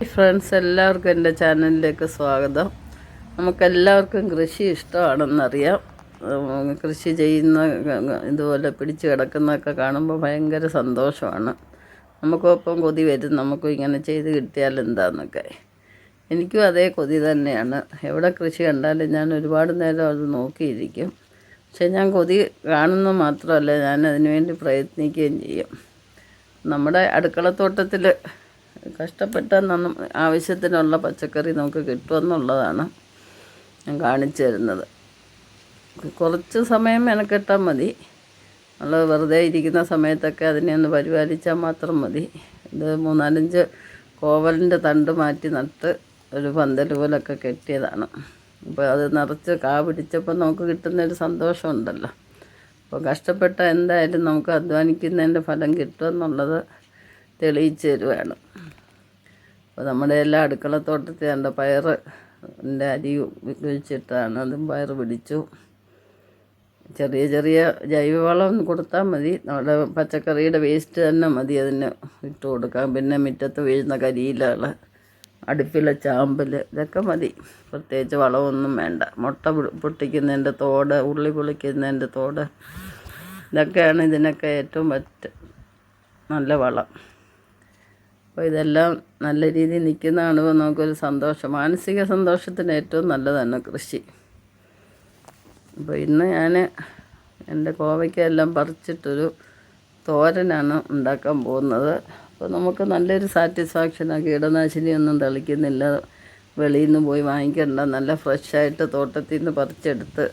Friends, എല്ലാവർക്കും എൻ്റെ ചാനലിലേക്ക് സ്വാഗതം. നമുക്കെല്ലാവർക്കും കൃഷി ഇഷ്ടമാണെന്നറിയാം. കൃഷി ചെയ്യുന്ന ഇതുപോലെ പിടിച്ച് കിടക്കുന്നതൊക്കെ കാണുമ്പോൾ ഭയങ്കര സന്തോഷമാണ്. നമുക്കൊപ്പം കൊതി വരും, നമുക്കും ഇങ്ങനെ ചെയ്ത് കിട്ടിയാൽ എന്താണെന്നൊക്കെ. എനിക്കും അതേ കൊതി തന്നെയാണ്. എവിടെ കൃഷി കണ്ടാലും ഞാൻ ഒരുപാട് നേരം അത് നോക്കിയിരിക്കും. പക്ഷേ ഞാൻ കൊതി കാണുന്നത് മാത്രമല്ല, ഞാൻ അതിനുവേണ്ടി പ്രയത്നിക്കുകയും ചെയ്യും. നമ്മുടെ അടുക്കളത്തോട്ടത്തിൽ കഷ്ടപ്പെട്ടാൽ ആവശ്യത്തിനുള്ള പച്ചക്കറി നമുക്ക് കിട്ടുമെന്നുള്ളതാണ് ഞാൻ കാണിച്ചു തരുന്നത്. കുറച്ച് സമയം മെനക്കെട്ടാൽ മതി. നമ്മൾ വെറുതെ ഇരിക്കുന്ന സമയത്തൊക്കെ അതിനെ ഒന്ന് പരിപാലിച്ചാൽ മാത്രം മതി. ഇത് 3-4 കോവലിൻ്റെ തണ്ട് മാറ്റി നട്ട് ഒരു പന്തൽ പോലൊക്കെ കെട്ടിയതാണ്. അപ്പോൾ അത് നിറച്ച് കാ പിടിച്ചപ്പോൾ നമുക്ക് കിട്ടുന്നൊരു സന്തോഷമുണ്ടല്ലോ. അപ്പോൾ കഷ്ടപ്പെട്ട എന്തായാലും നമുക്ക് അധ്വാനിക്കുന്നതിൻ്റെ ഫലം കിട്ടുമെന്നുള്ളത് തെളിയിച്ച് തരുവാണ്. അപ്പോൾ നമ്മുടെ എല്ലാ അടുക്കളത്തോട്ടത്തിൽ കണ്ട പയറിൻ്റെ അരി കുഴിച്ചിട്ടാണ്. അതും പയർ പിടിച്ചു. ചെറിയ ചെറിയ ജൈവവളം കൊടുത്താൽ മതി. നമ്മുടെ പച്ചക്കറിയുടെ വേസ്റ്റ് തന്നെ മതി അതിന് ഇട്ട് കൊടുക്കാം. പിന്നെ മുറ്റത്ത് വീഴുന്ന കരിയിലകൾ, അടുപ്പിലെ ചാമ്പൽ, ഇതൊക്കെ മതി. പ്രത്യേകിച്ച് വളമൊന്നും വേണ്ട. മുട്ട പൊട്ടിക്കുന്നതിൻ്റെ തോട്, ഉള്ളി പൊളിക്കുന്നതിൻ്റെ തോട്, ഇതൊക്കെയാണ് ഇതിനൊക്കെ ഏറ്റവും നല്ല വളം. അപ്പോൾ ഇതെല്ലാം നല്ല രീതിയിൽ നിൽക്കുന്ന കാണുമ്പോൾ നമുക്കൊരു സന്തോഷം, മാനസിക സന്തോഷത്തിന് ഏറ്റവും നല്ലതാണ് കൃഷി. അപ്പോൾ ഇന്ന് ഞാൻ എൻ്റെ കോവയ്ക്കെല്ലാം പറിച്ചിട്ടൊരു തോരനാണ് ഉണ്ടാക്കാൻ പോകുന്നത്. അപ്പോൾ നമുക്ക് നല്ലൊരു സാറ്റിസ്ഫാക്ഷനാണ്. കീടനാശിനിയൊന്നും തളിക്കുന്നില്ല, വെളിയിൽ നിന്ന് പോയി വാങ്ങിക്കണ്ട. നല്ല ഫ്രഷായിട്ട് തോട്ടത്തിൽ നിന്ന് പറിച്ചെടുത്ത്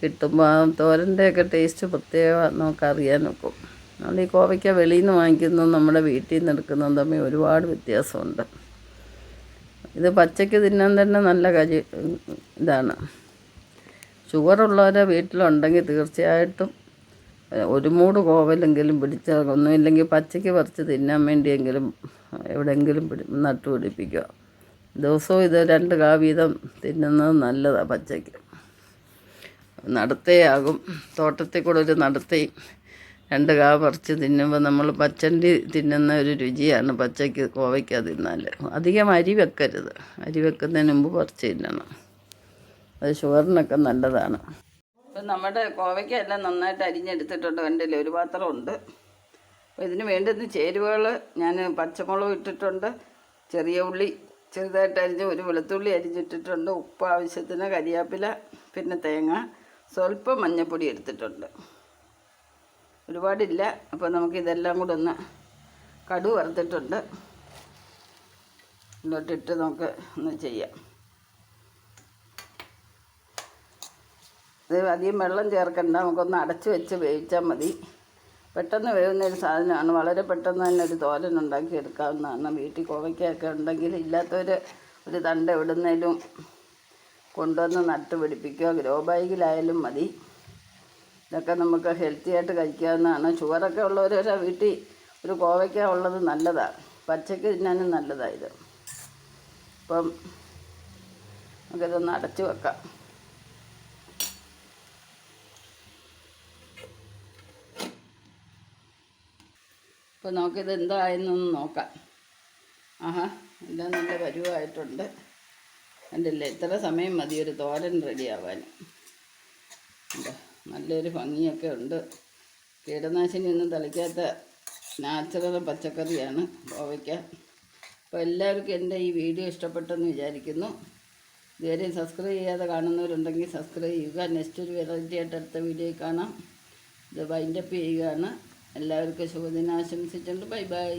കിട്ടുമ്പോൾ ആ തോരൻ്റെയൊക്കെ ടേസ്റ്റ് പ്രത്യേകം നമുക്കറിയാൻ നോക്കും. നമ്മൾ ഈ കോവയ്ക്ക വെളിയിൽ നിന്ന് വാങ്ങിക്കുന്നതും നമ്മുടെ വീട്ടിൽ നിന്ന് എടുക്കുന്നതും തമ്മിൽ ഒരുപാട് വ്യത്യാസമുണ്ട്. ഇത് പച്ചയ്ക്ക് തിന്നാൻ തന്നെ നല്ല ഇതാണ്. ഷുഗറുള്ളവരെ വീട്ടിലുണ്ടെങ്കിൽ തീർച്ചയായിട്ടും ഒരു മൂട് കോവലെങ്കിലും പിടിച്ചാൽ, ഒന്നുമില്ലെങ്കിൽ പച്ചയ്ക്ക് പറിച്ച് തിന്നാൻ വേണ്ടിയെങ്കിലും എവിടെയെങ്കിലും നട്ടുപിടിപ്പിക്കുക. ദിവസവും ഇത് 2 കാ വീതം തിന്നുന്നത് നല്ലതാണ്. പച്ചയ്ക്ക് നടത്തയാകും. തോട്ടത്തിൽ കൂടെ ഒരു നടത്തയും 2 കാ പറിച്ച് തിന്നുമ്പോൾ നമ്മൾ പച്ചണ്ടി തിന്നുന്ന ഒരു രുചിയാണ് പച്ചയ്ക്ക് കോവയ്ക്ക തിന്നാൽ. അധികം അരി വെക്കരുത്. അരി വെക്കുന്നതിന് മുമ്പ് പറിച്ച് തിന്നണം. അത് ഷുഗറിനൊക്കെ നല്ലതാണ്. ഇപ്പം നമ്മുടെ കോവയ്ക്ക എല്ലാം നന്നായിട്ട് അരിഞ്ഞെടുത്തിട്ടുണ്ട്. കണ്ടില്ലേ, ഒരു പാത്രമുണ്ട്. അപ്പോൾ ഇതിന് വേണ്ടുന്ന ചേരുവകൾ ഞാൻ പച്ചമുളക് ഇട്ടിട്ടുണ്ട്, ചെറിയ ഉള്ളി ചെറുതായിട്ട് അരിഞ്ഞ്, ഒരു വെളുത്തുള്ളി അരിഞ്ഞിട്ടിട്ടുണ്ട്, ഉപ്പ് ആവശ്യത്തിന്, കരിയാപ്പില, പിന്നെ തേങ്ങ, സ്വല്പം മഞ്ഞൾപ്പൊടി എടുത്തിട്ടുണ്ട്. ഒരുപാടില്ല. അപ്പോൾ നമുക്കിതെല്ലാം കൂടെ കടുക് വറുത്തിട്ടുണ്ട്, ഇങ്ങോട്ടിട്ട് നമുക്ക് ചെയ്യാം. ഇത് അധികം വെള്ളം ചേർക്കണ്ട, നമുക്കൊന്ന് അടച്ച് വെച്ച് വേവിച്ചാൽ മതി. പെട്ടെന്ന് വേവുന്നൊരു സാധനമാണ്. വളരെ പെട്ടെന്ന് തന്നെ ഒരു തോരൻ ഉണ്ടാക്കി എടുക്കാവുന്നതാണ്. വീട്ടിൽ കോവയ്ക്കൊക്കെ ഉണ്ടെങ്കിൽ, ഇല്ലാത്തവർ ഒരു തണ്ട് എവിടുന്നേലും കൊണ്ടുവന്ന് നട്ട് പിടിപ്പിക്കുക. ഗ്രോ ബാഗിലായാലും മതി. ഇതൊക്കെ നമുക്ക് ഹെൽത്തി ആയിട്ട് കഴിക്കാവുന്നതാണ്. ഷുഗറൊക്കെ ഉള്ളവർ വീട്ടിൽ ഒരു കോവയ്ക്ക ഉള്ളത് നല്ലതാണ്. പച്ചയ്ക്ക് തിന്നാനും നല്ലതാണ് ഇത്. അപ്പം നമുക്കിതൊന്ന് അടച്ച് വെക്കാം. അപ്പോൾ നമുക്കിത് എന്തായെന്നൊന്ന് നോക്കാം. ആഹാ, എല്ലാം നല്ല പരുവായിട്ടുണ്ട്. കണ്ടില്ലേ, ഇത്ര സമയം മതി ഒരു തോരൻ റെഡിയാവാൻ. നല്ലൊരു ഭംഗിയൊക്കെ ഉണ്ട്. കീടനാശിനി ഒന്നും തളിക്കാത്ത നാച്ചുറൽ പച്ചക്കറിയാണ് കോവയ്ക്ക. അപ്പോൾ എല്ലാവർക്കും എൻ്റെ ഈ വീഡിയോ ഇഷ്ടപ്പെട്ടെന്ന് വിചാരിക്കുന്നു. ഇതുവരെ സബ്സ്ക്രൈബ് ചെയ്യാതെ കാണുന്നവരുണ്ടെങ്കിൽ സബ്സ്ക്രൈബ് ചെയ്യുക. നെക്സ്റ്റ് ഒരു വെറൈറ്റി ആയിട്ട് അടുത്ത വീഡിയോയിൽ കാണാം. ഇത് വൈൻഡപ്പ് ചെയ്യുകയാണ്. എല്ലാവർക്കും ശുഭദിനം ആശംസിച്ചുകൊണ്ട് ബൈ ബൈ.